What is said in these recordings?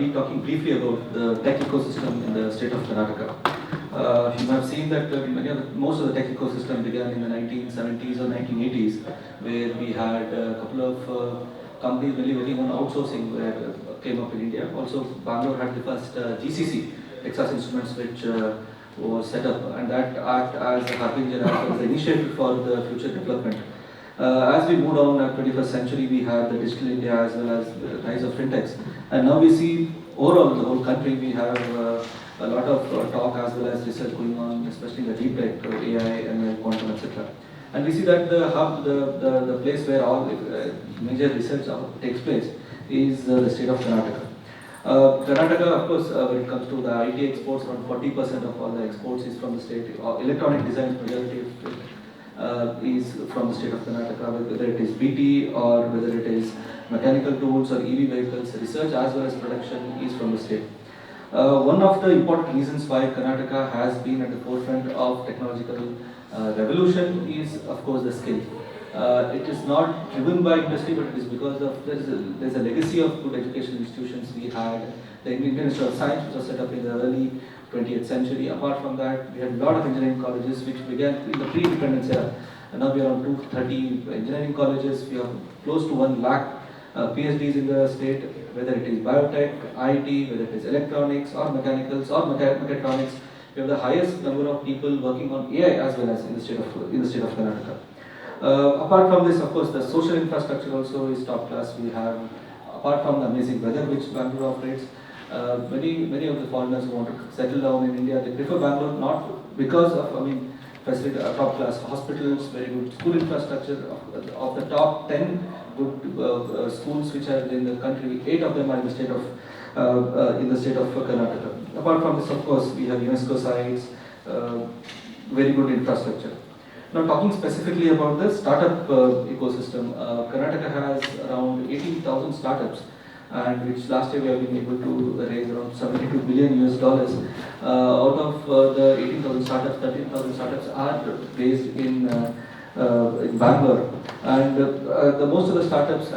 Be talking briefly about the tech ecosystem in the state of Karnataka. You have seen that most of the tech ecosystem began in the 1970s or 1980s, where we had a couple of companies really working on outsourcing where came up in India. Also, Bangalore had the first GCC, Texas Instruments, which was set up, and that act as a harbinger, as well as the initiative for the future development. As we moved on in the 21st century, we had the digital India as well as the rise of fintechs. And now we see overall in the whole country, we have a lot of talk as well as research going on, especially the deep tech, AI, ML, quantum, etc. And we see that the hub, the place where all major research takes place is the state of Karnataka. Karnataka, of course, when it comes to the IT exports, around 40% of all the exports is from the state. Electronic design majority is from the state of Karnataka, whether it is BT or whether it is mechanical tools or EV vehicles, research as well as production is from the state. One of the important reasons why Karnataka has been at the forefront of technological revolution is, of course, the skill. It is not driven by industry, but it is because of there's a legacy of good education institutions. We had the Indian Institute of Science, which was set up in the early 20th century. Apart from that, we had a lot of engineering colleges which began in the pre-independence era. And now we are on 230 engineering colleges. We have close to 1 lakh PhDs in the state, whether it is biotech, IT, whether it is electronics or mechanicals or mechatronics. We have the highest number of people working on AI as well as in the state of Karnataka. Apart from this, of course, the social infrastructure also is top class. We have, apart from the amazing weather which Bangalore operates, many of the foreigners who want to settle down in India, they prefer Bangalore not because of, facility, top class hospitals, very good school infrastructure. Of the top 10 good schools which are in the country, 8 of them are in the state of Karnataka. Apart from this, of course, we have UNESCO sites, very good infrastructure. Now, talking specifically about the startup ecosystem, Karnataka has around 18,000 startups, and which last year we have been able to raise around $72 billion US. Out of the 18,000 startups, 13,000 startups are based in Bangalore, and the most of the startups,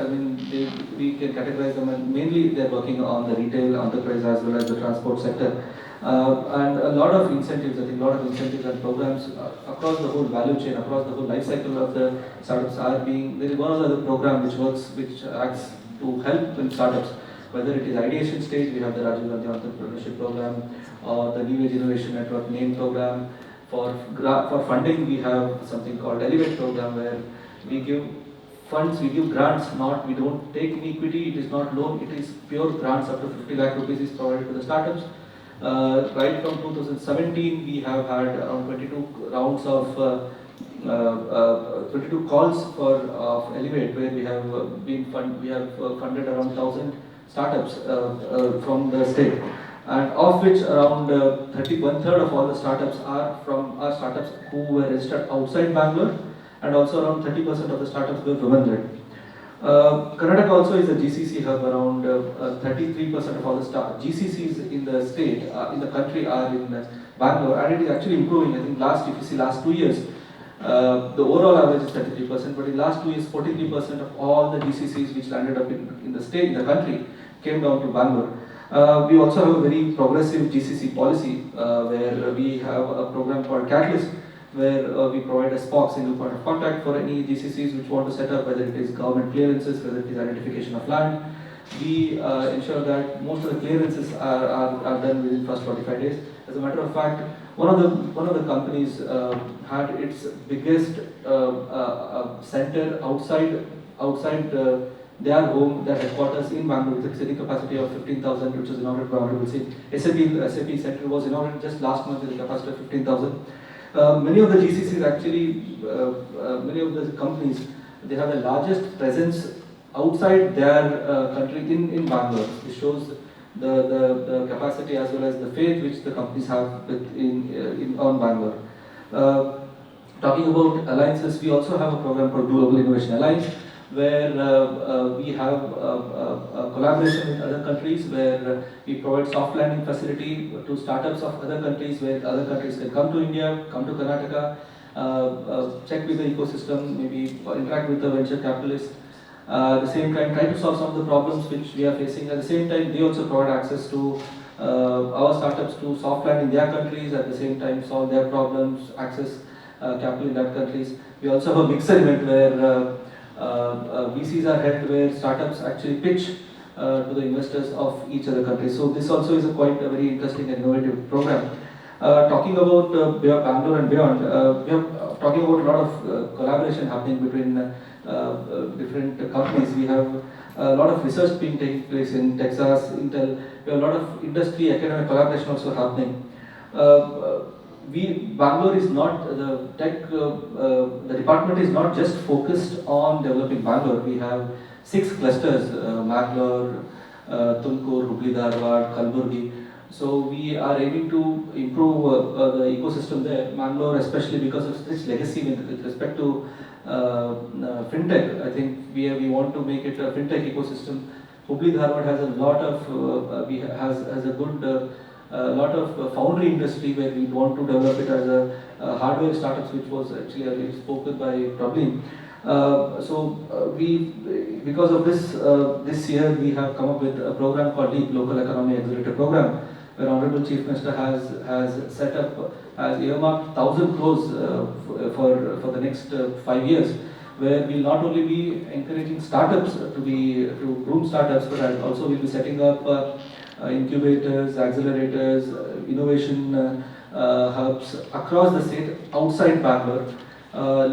we can categorize them, and mainly they are working on the retail, enterprise as well as the transport sector. And a lot of incentives, I think a lot of incentives and programs across the whole value chain, across the whole life cycle of the startups are being, there is one of the program which acts to help in startups, whether it is ideation stage, we have the Rajiv Gandhi Entrepreneurship Program or the New Age Innovation Network NAME program. For funding, we have something called Elevate program where we give funds, we give grants, we don't take any equity, it is not loan, it is pure grants up to 50 lakh rupees is provided to the startups. Right from 2017, we have had around 22 rounds of 22 calls for Elevate, where we have funded around 1,000 startups from the state, and of which around 1/3 of all the startups are from our startups who were registered outside Bangalore, and also around 30% of the startups were women-led. Karnataka also is a GCC hub. Around 33% of all the GCCs in the state, in the country, are in Bangalore, and it is actually improving. I think if you see last 2 years, the overall average is 33%, but in last 2 years, 43% of all the GCCs which landed up in the state, in the country, came down to Bangalore. We also have a very progressive GCC policy where we have a program called Catalyst, where we provide a SPOC, single point of contact, for any GCCs which want to set up, whether it is government clearances, whether it is identification of land. We ensure that most of the clearances are done within first 45 days. As a matter of fact, one of the companies had its biggest center outside their home, their headquarters in Bangalore, with a sitting capacity of 15,000, which was inaugurated by Honorable SAP Center was inaugurated just last month with a capacity of 15,000. Many of the GCCs actually, many of the companies, they have the largest presence outside their country in Bangalore. This shows the capacity as well as the faith which the companies have on Bangalore. Talking about alliances, we also have a program called Global Innovation Alliance, where we have a collaboration with other countries, where we provide soft landing facility to startups of other countries, where other countries can come to India, come to Karnataka, check with the ecosystem, maybe interact with the venture capitalists, At the same time, try to solve some of the problems which we are facing. At the same time, they also provide access to our startups to soft land in their countries. At the same time, solve their problems, access capital in that countries. We also have a mixed event where VCs are held, where startups actually pitch to the investors of each other countries. So this also is a quite a very interesting and innovative program. Talking about beyond Bangalore and beyond, we are talking about a lot of collaboration happening between different companies. We have a lot of research being taking place in Texas, Intel. We have a lot of industry academic collaboration also happening. Bangalore is not the tech. The department is not just focused on developing Bangalore. We have 6 clusters: Bangalore, Tumkur, Hubli, Dharwad, Kalburgi. So we are aiming to improve the ecosystem there. Bangalore, especially because of its legacy with respect to fintech. I think we want to make it a fintech ecosystem. Hubli Dharwad has a lot of has a good lot of foundry industry where we want to develop it as a hardware startups, which was actually spoken by Prablin. Because of this year we have come up with a program called Deep Local Economy Accelerator Program, where Honorable Chief Minister has set up, has earmarked 1,000 crores for the next 5 years, where we'll not only be encouraging startups to groom startups, but also we'll be setting up incubators, accelerators, innovation hubs across the state outside Bangalore.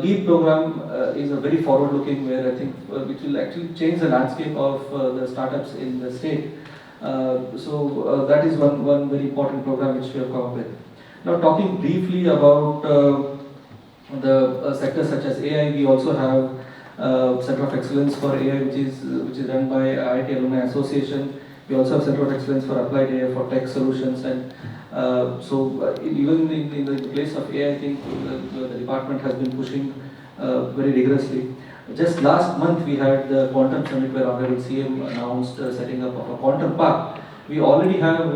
LEAD program is a very forward-looking, where I think which will actually change the landscape of the startups in the state. That is one very important program which we have come up with. Now, talking briefly about the sectors such as AI, we also have Center of Excellence for AI, which is run by IIT Alumni Association. We also have Center of Excellence for Applied AI for Tech Solutions, and even in the place of AI, I think the department has been pushing very rigorously. Just last month, we had the Quantum Summit where Honorable CM announced setting up of a quantum park. We already have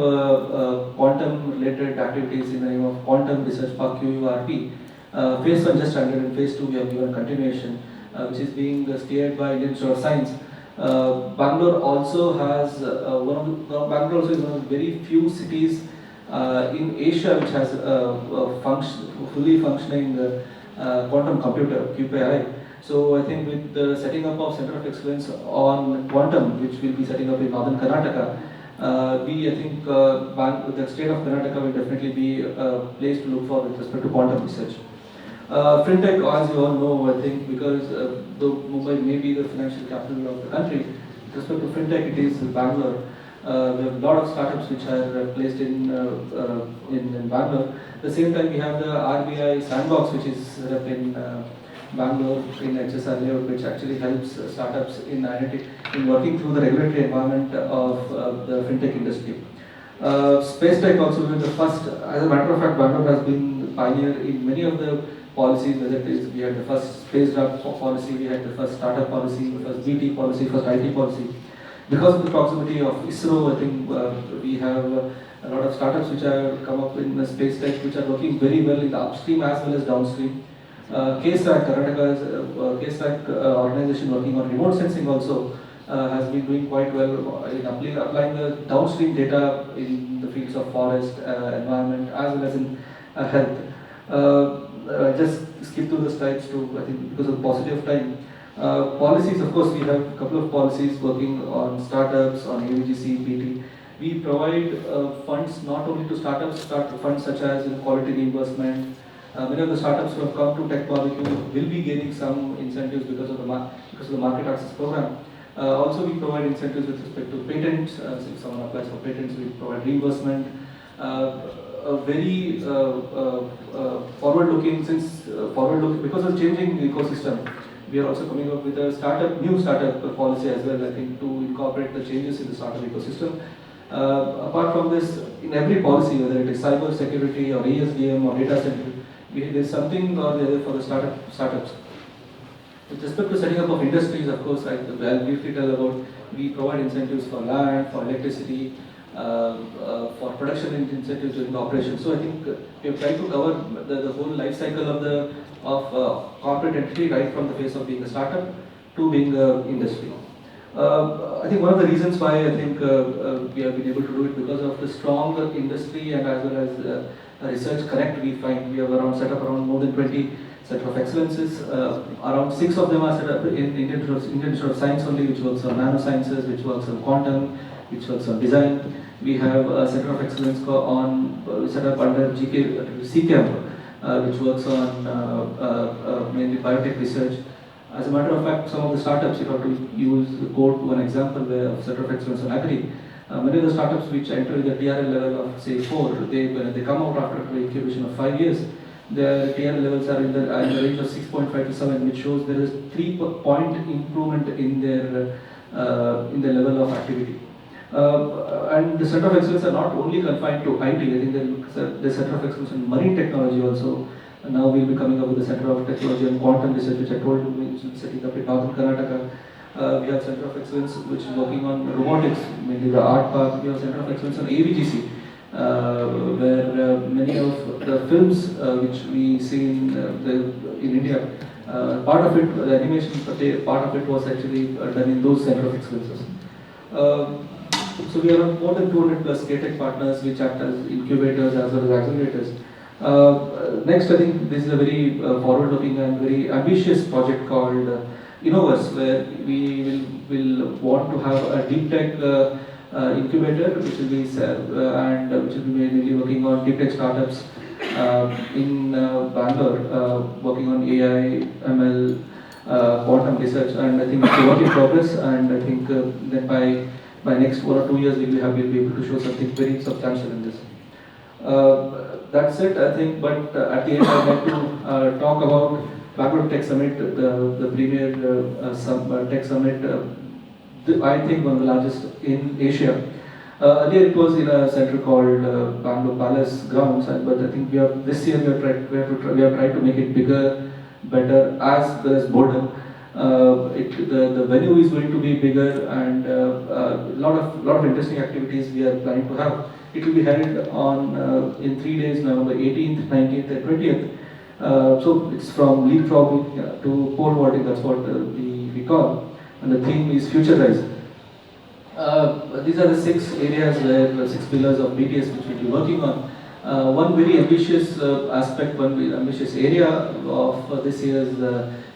quantum-related activities in the name of Quantum Research Park QURP. Phase 1 just ended, and Phase 2 we have given continuation, which is being steered by Indian Institute of Science. Bangalore also has Bangalore also is one of the very few cities in Asia which has fully functioning quantum computer (QPI). So I think with the setting up of Center of Excellence on Quantum, which will be setting up in northern Karnataka, I think the state of Karnataka will definitely be a place to look for with respect to quantum research. Fintech, as you all know, I think because though Mumbai may be the financial capital of the country, with respect to fintech, it is Bangalore. We have a lot of startups which are placed in Bangalore. At the same time, we have the RBI Sandbox, which is set up in Bangalore in HSR layout, which actually helps startups in working through the regulatory environment of the fintech industry. Space tech also will be the first. As a matter of fact, Bangalore has been pioneer in many of the policies. Whether it is we had the first space drug policy, we had the first startup policy, first BT policy, first IT policy. Because of the proximity of ISRO, I think we have a lot of startups which have come up in the space tech, which are working very well in the upstream as well as downstream. KSAC, Karnataka's KSAC organization working on remote sensing also has been doing quite well in applying the downstream data in the fields of forest, environment, as well as in health. Just skip through the slides to, I think, because of the paucity of time. Policies, of course, we have a couple of policies working on startups, on AVGC, BT. We provide funds not only to startups, funds such as quality reimbursement. Many of the startups who have come to Tech Barbecue will be getting some incentives because of the market access program. Also, we provide incentives with respect to patents. If someone applies for patents, we provide reimbursement. A very forward-looking, because of changing ecosystem. We are also coming up with a new startup policy as well, I think, to incorporate the changes in the startup ecosystem. Apart from this, in every policy, whether it is cyber security or ESDM or data center, there is something or the other for the startups. With respect to setting up of industries, of course, I'll briefly tell about, we provide incentives for land, for electricity, for production incentives during the operation. So I think we have tried to cover the whole life cycle of corporate entity, right from the phase of being a startup to being industry. I think one of the reasons why I think we have been able to do it because of the strong industry and as well as research connect we find. We have set up around more than 20 Center of Excellences. Around 6 of them are set up in Indian Institute of Science only, which works on nanosciences, which works on quantum, which works on design. We have a Center of Excellence set up under CCAMP, which works on mainly biotech research. As a matter of fact, some of the startups, if I have to quote one example where of Center of Excellence on Agri, many of the startups which enter the TRL level of say 4, when they come out after an incubation of 5 years, their TRL levels are in the range of 6.5 to 7, which shows there is 3-point improvement in their level of activity. And the Center of Excellence are not only confined to IT. I think the Center of Excellence in marine technology also. And now we'll be coming up with the Center of Technology and Quantum Research, which I told you, which is setting up in northern Karnataka. We have Center of Excellence, which is working on robotics, mainly the art park. We have Center of Excellence on AVGC, where many of the films which we see in India, part of it, the animation part of it was actually done in those Center of Excellences. So we have more than 200 plus KTech partners which act as incubators as well as accelerators. Next, I think this is a very forward-looking and very ambitious project called Innoverse, where we will want to have a deep tech incubator, which will be which will be mainly working on deep tech startups in Bangalore, working on AI, ML, quantum research, and I think it's a work in progress. And I think that by next 1 or 2 years we'll be able to show something very substantial in this. That's it, I think, but at the end I'd like to talk about Bangalore Tech Summit, the premier tech summit, I think one of the largest in Asia. Earlier it was in a center called Bangalore Palace grounds, but I think this year we have tried to make it bigger, better, as well as bolder. The venue is going to be bigger, and a lot of interesting activities we are planning to have. It will be held on in 3 days, November 18th, 19th, and 20th. So it's from leapfrogging to pole vaulting. That's what we call, and the theme is Future Rise. These are the 6 areas the 6 pillars of BTS which we'll be working on. One very ambitious aspect, one very ambitious area of this year's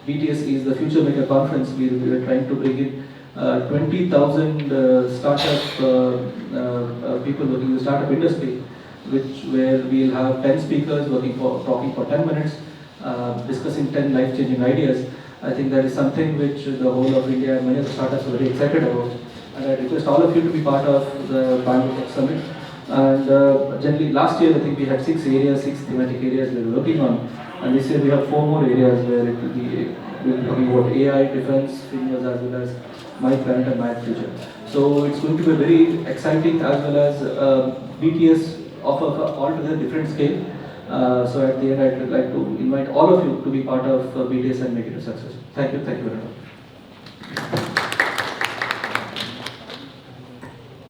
BTS is the Future Maker Conference. We are trying to bring in 20,000 startup people working in the startup industry, where we'll have 10 speakers talking for 10 minutes, discussing 10 life-changing ideas. I think that is something which the whole of India and many of the startups are very excited about. And I request all of you to be part of the Bangalore Tech Summit. And generally, last year I think we had 6 thematic areas we were working on. And this year we have 4 more areas where we'll be talking about AI, defense, films, as well as my current and my future. So it's going to be very exciting, as well as BTS of altogether different scale. So at the end, I'd like to invite all of you to be part of BTS and make it a success. Thank you very much.